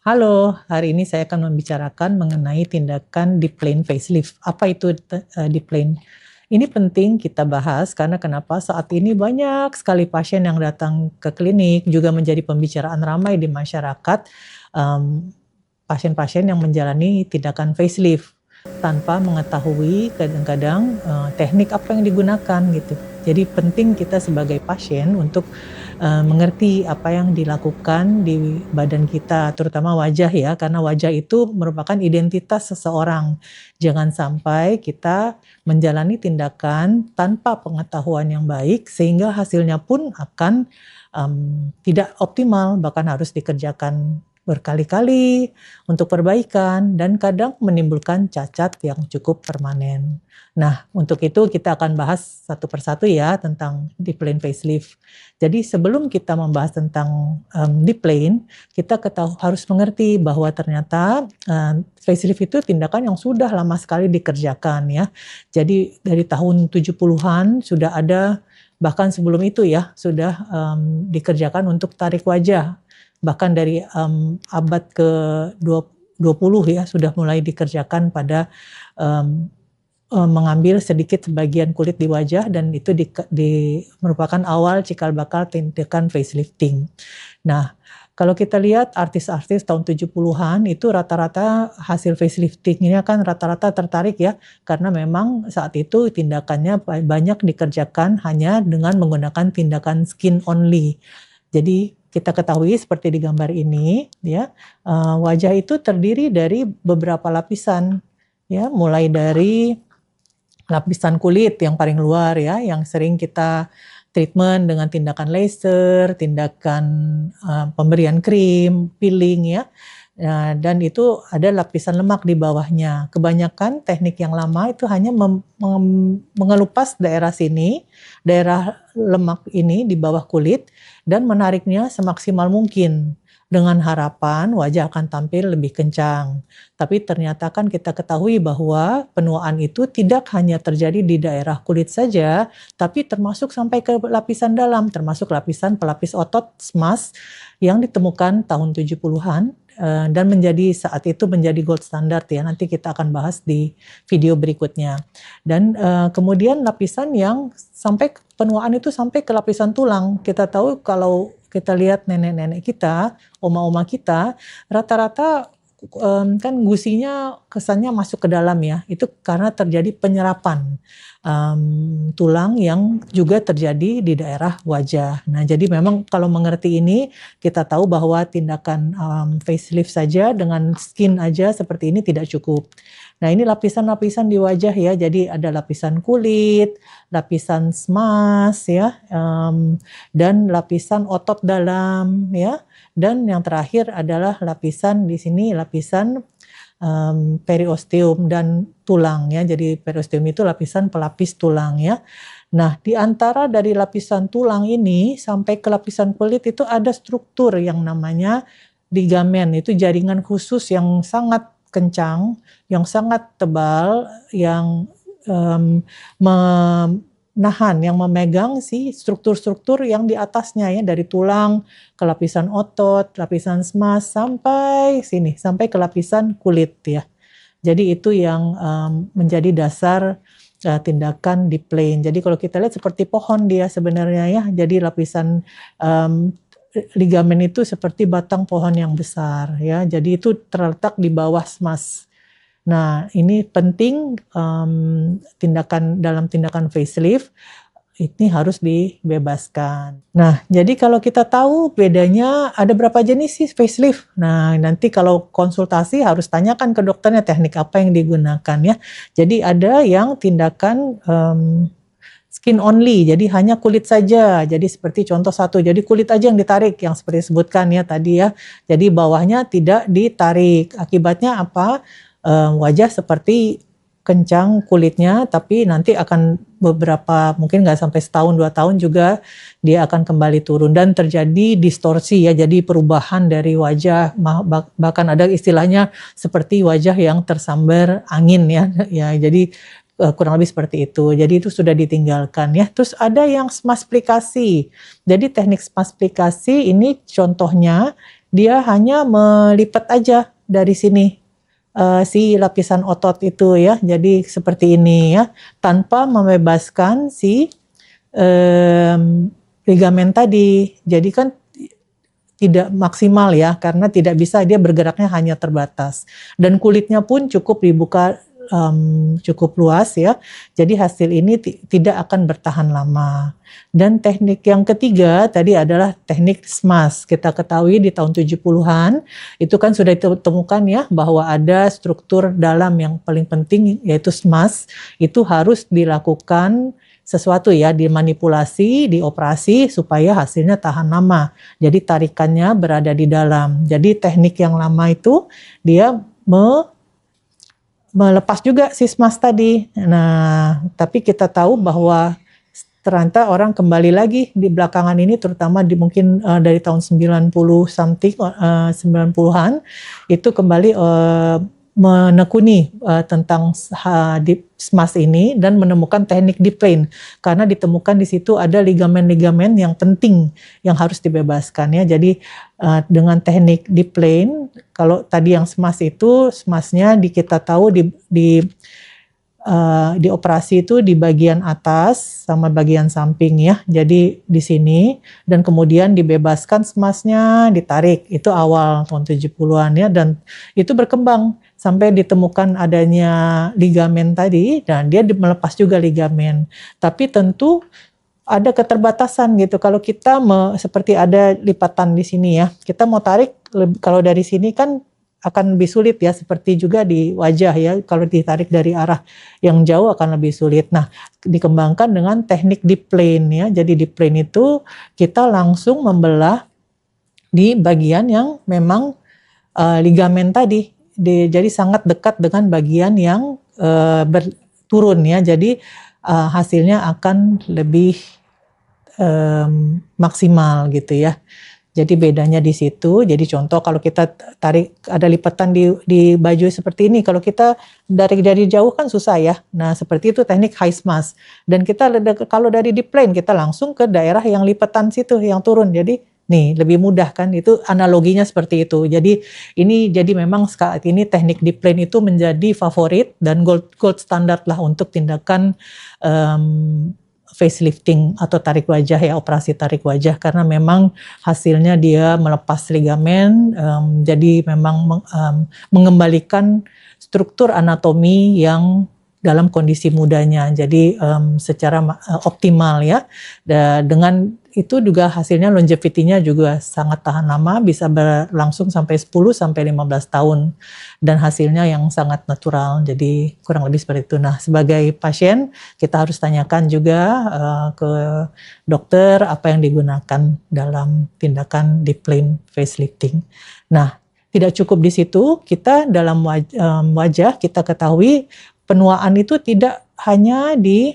Halo, hari ini saya akan membicarakan mengenai tindakan deep plane facelift. Apa itu deep plane? Ini penting kita bahas karena kenapa saat ini banyak sekali pasien yang datang ke klinik juga menjadi pembicaraan ramai di masyarakat, mmm, pasien-pasien yang menjalani tindakan facelift tanpa mengetahui kadang-kadang, teknik apa yang digunakan gitu. Jadi penting kita sebagai pasien untuk mengerti apa yang dilakukan di badan kita, terutama wajah ya, karena wajah itu merupakan identitas seseorang. Jangan sampai kita menjalani tindakan tanpa pengetahuan yang baik, sehingga hasilnya pun akan tidak optimal, bahkan harus dikerjakan berkali-kali untuk perbaikan dan kadang menimbulkan cacat yang cukup permanen. Nah, untuk itu kita akan bahas satu persatu ya tentang deep plane facelift. Jadi sebelum kita membahas tentang deep plane, kita harus mengerti bahwa ternyata facelift itu tindakan yang sudah lama sekali dikerjakan ya. Jadi dari tahun 70-an sudah ada, bahkan sebelum itu ya sudah dikerjakan untuk tarik wajah. Bahkan dari abad ke-20 ya sudah mulai dikerjakan pada mengambil sedikit sebagian kulit di wajah dan itu merupakan awal cikal bakal tindakan facelifting. Nah, kalau kita lihat artis-artis tahun 70-an itu rata-rata hasil facelifting-nya kan rata-rata tertarik ya, karena memang saat itu tindakannya banyak dikerjakan hanya dengan menggunakan tindakan skin only. Jadi kita ketahui seperti di gambar ini ya, wajah itu terdiri dari beberapa lapisan ya, mulai dari lapisan kulit yang paling luar ya, yang sering kita treatment dengan tindakan laser, tindakan pemberian krim, peeling ya. Dan itu ada lapisan lemak di bawahnya. Kebanyakan teknik yang lama itu hanya mengelupas daerah sini, daerah lemak ini di bawah kulit dan menariknya semaksimal mungkin dengan harapan wajah akan tampil lebih kencang. Tapi ternyata kan kita ketahui bahwa penuaan itu tidak hanya terjadi di daerah kulit saja, tapi termasuk sampai ke lapisan dalam, termasuk lapisan pelapis otot SMAS yang ditemukan tahun 70-an dan saat itu menjadi gold standard ya. Nanti kita akan bahas di video berikutnya. Dan kemudian lapisan yang sampai penuaan itu sampai ke lapisan tulang. Kita tahu kalau kita lihat nenek-nenek kita, oma-oma kita, rata-rata kan gusinya kesannya masuk ke dalam ya. Itu karena terjadi penyerapan tulang yang juga terjadi di daerah wajah. Nah, jadi memang kalau mengerti ini, kita tahu bahwa tindakan facelift saja dengan skin aja seperti ini tidak cukup. Nah, ini lapisan-lapisan di wajah ya. Jadi ada lapisan kulit, lapisan SMAS ya, dan lapisan otot dalam ya. Dan yang terakhir adalah lapisan di sini, lapisan periosteum dan tulang ya. Jadi periosteum itu lapisan pelapis tulang ya. Nah, di antara dari lapisan tulang ini sampai ke lapisan kulit itu ada struktur yang namanya ligamen. Itu jaringan khusus yang sangat kencang, yang sangat tebal, yang menahan, yang memegang si struktur-struktur yang di atasnya ya, dari tulang ke lapisan otot, lapisan SMAS sampai sini, sampai ke lapisan kulit ya. Jadi itu yang menjadi dasar tindakan deep plane. Jadi kalau kita lihat seperti pohon dia sebenarnya ya. Jadi lapisan ligamen itu seperti batang pohon yang besar ya. Jadi itu terletak di bawah SMAS. Nah, ini penting dalam tindakan facelift ini harus dibebaskan. Nah, jadi kalau kita tahu bedanya ada berapa jenis sih facelift. Nah, nanti kalau konsultasi harus tanyakan ke dokternya teknik apa yang digunakan ya. Jadi ada yang tindakan skin only, jadi hanya kulit saja. Jadi seperti contoh satu, jadi kulit aja yang ditarik, yang seperti disebutkan ya tadi ya. Jadi bawahnya tidak ditarik. Akibatnya apa? Wajah seperti kencang kulitnya, tapi nanti akan mungkin nggak sampai setahun 2 tahun juga dia akan kembali turun dan terjadi distorsi ya, jadi perubahan dari wajah, bahkan ada istilahnya seperti wajah yang tersambar angin ya, ya jadi kurang lebih seperti itu. Jadi itu sudah ditinggalkan ya. Terus ada yang smasplikasi. Jadi teknik smasplikasi ini contohnya dia hanya melipat aja dari sini si lapisan otot itu ya. Jadi seperti ini ya, tanpa membebaskan si ligamen tadi. Jadi kan tidak maksimal ya, karena tidak bisa, dia bergeraknya hanya terbatas. Dan kulitnya pun cukup dibuka cukup luas ya. Jadi hasil ini tidak akan bertahan lama. Dan teknik yang ketiga tadi adalah teknik SMAS. Kita ketahui di tahun 70-an itu kan sudah ditemukan ya bahwa ada struktur dalam yang paling penting yaitu SMAS. Itu harus dilakukan sesuatu ya, dimanipulasi, dioperasi supaya hasilnya tahan lama. Jadi tarikannya berada di dalam. Jadi teknik yang lama itu dia melepas juga si SMAS tadi. Nah, tapi kita tahu bahwa ternyata orang kembali lagi di belakangan ini, terutama di mungkin dari tahun 90 something, 90-an, itu kembali menekuni tentang SMAS ini dan menemukan teknik deep plane, karena ditemukan di situ ada ligamen-ligamen yang penting yang harus dibebaskan ya. Jadi dengan teknik deep plane, kalau tadi yang SMAS itu, SMAS-nya kita tahu di operasi itu di bagian atas sama bagian samping ya. Jadi di sini, dan kemudian dibebaskan SMAS-nya, ditarik. Itu awal tahun 70-an ya, dan itu berkembang sampai ditemukan adanya ligamen tadi, dan dia melepas juga ligamen. Tapi tentu ada keterbatasan gitu. Kalau kita seperti ada lipatan di sini ya, kita mau tarik, kalau dari sini kan akan lebih sulit ya, seperti juga di wajah ya, kalau ditarik dari arah yang jauh akan lebih sulit. Nah, dikembangkan dengan teknik deep plane ya. Jadi deep plane itu kita langsung membelah di bagian yang memang ligamen tadi, jadi sangat dekat dengan bagian yang turun ya. Jadi hasilnya akan lebih maksimal gitu ya. Jadi bedanya di situ. Jadi contoh kalau kita tarik, ada lipatan di baju seperti ini, kalau kita dari jauh kan susah ya. Nah seperti itu teknik high SMAS. Dan kita kalau dari deep plane kita langsung ke daerah yang lipatan situ yang turun. Jadi nih lebih mudah kan, itu analoginya seperti itu. Jadi ini jadi memang saat ini teknik deep plane itu menjadi favorit dan gold standar lah untuk tindakan facelifting atau tarik wajah ya, operasi tarik wajah, karena memang hasilnya dia melepas ligamen, jadi memang mengembalikan struktur anatomi yang dalam kondisi mudanya, jadi secara optimal ya. Dengan itu juga hasilnya longevity-nya juga sangat tahan lama, bisa berlangsung sampai 10 sampai 15 tahun dan hasilnya yang sangat natural. Jadi kurang lebih seperti itu. Nah, sebagai pasien kita harus tanyakan juga ke dokter apa yang digunakan dalam tindakan deep plane facelifting. Nah, tidak cukup di situ, kita dalam wajah kita ketahui penuaan itu tidak hanya di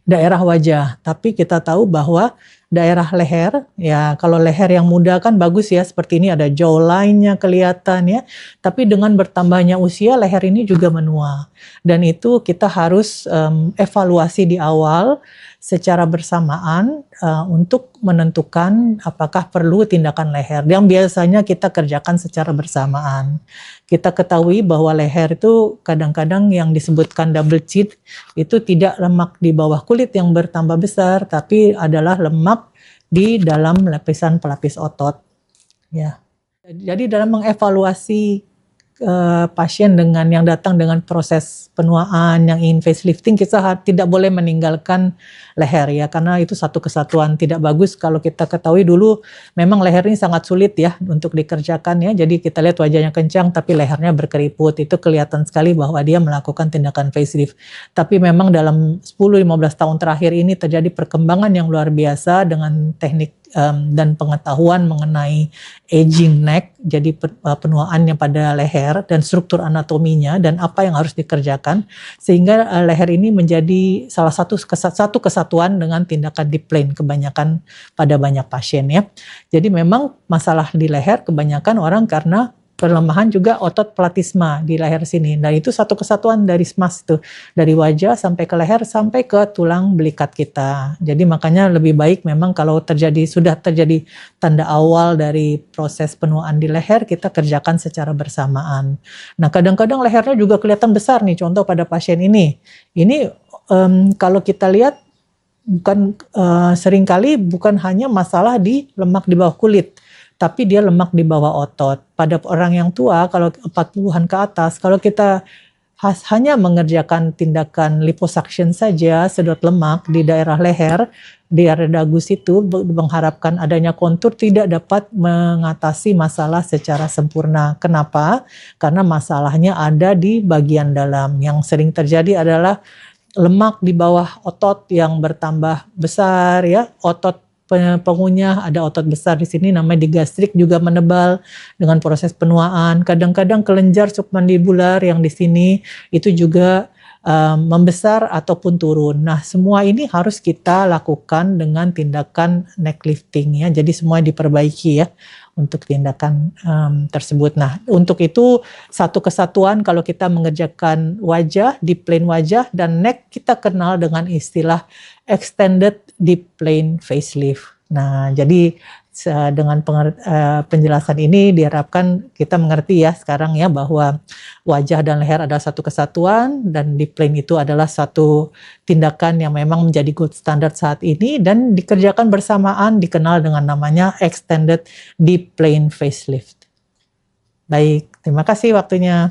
daerah wajah, tapi kita tahu bahwa daerah leher, ya kalau leher yang muda kan bagus ya, seperti ini ada jawline-nya kelihatan ya, tapi dengan bertambahnya usia leher ini juga menua, dan itu kita harus evaluasi di awal secara bersamaan untuk menentukan apakah perlu tindakan leher yang biasanya kita kerjakan secara bersamaan. Kita ketahui bahwa leher itu kadang-kadang yang disebutkan double chin itu tidak lemak di bawah kulit yang bertambah besar, tapi adalah lemak di dalam lapisan pelapis otot. Ya. Jadi dalam mengevaluasi pasien dengan yang datang dengan proses penuaan yang ingin facelifting, kita tidak boleh meninggalkan leher ya, karena itu satu kesatuan. Tidak bagus kalau kita ketahui dulu memang leher ini sangat sulit ya untuk dikerjakan ya. Jadi kita lihat wajahnya kencang tapi lehernya berkeriput, itu kelihatan sekali bahwa dia melakukan tindakan facelift. Tapi memang dalam 10-15 tahun terakhir ini terjadi perkembangan yang luar biasa dengan teknik dan pengetahuan mengenai aging neck, jadi penuaannya pada leher dan struktur anatominya dan apa yang harus dikerjakan, sehingga leher ini menjadi salah satu kesatuan dengan tindakan deep plane kebanyakan pada banyak pasien ya. Jadi memang masalah di leher kebanyakan orang karena pelemahan juga otot platisma di leher sini. Nah itu satu kesatuan dari SMAS itu, dari wajah sampai ke leher sampai ke tulang belikat kita. Jadi makanya lebih baik memang kalau sudah terjadi tanda awal dari proses penuaan di leher, kita kerjakan secara bersamaan. Nah kadang-kadang lehernya juga kelihatan besar nih, contoh pada pasien ini. Ini kalau kita lihat seringkali bukan hanya masalah di lemak di bawah kulit, tapi dia lemak di bawah otot. Pada orang yang tua, kalau 40-an ke atas, kalau kita hanya mengerjakan tindakan liposuction saja, sedot lemak di daerah leher, di area dagu situ, mengharapkan adanya kontur, tidak dapat mengatasi masalah secara sempurna. Kenapa? Karena masalahnya ada di bagian dalam. Yang sering terjadi adalah lemak di bawah otot yang bertambah besar, ya, otot pengunyah, ada otot besar di sini namanya digastrik juga menebal dengan proses penuaan. Kadang-kadang kelenjar submandibular yang di sini itu juga membesar ataupun turun. Nah, semua ini harus kita lakukan dengan tindakan neck lifting, ya. Jadi semua diperbaiki, ya, untuk tindakan tersebut. Nah, untuk itu satu kesatuan kalau kita mengerjakan wajah, deep plane wajah dan neck, kita kenal dengan istilah extended deep plane facelift. Nah, jadi dengan penjelasan ini diharapkan kita mengerti, ya, sekarang, ya, bahwa wajah dan leher adalah satu kesatuan dan deep plane itu adalah satu tindakan yang memang menjadi gold standard saat ini dan dikerjakan bersamaan, dikenal dengan namanya extended deep plane facelift. Baik, terima kasih waktunya.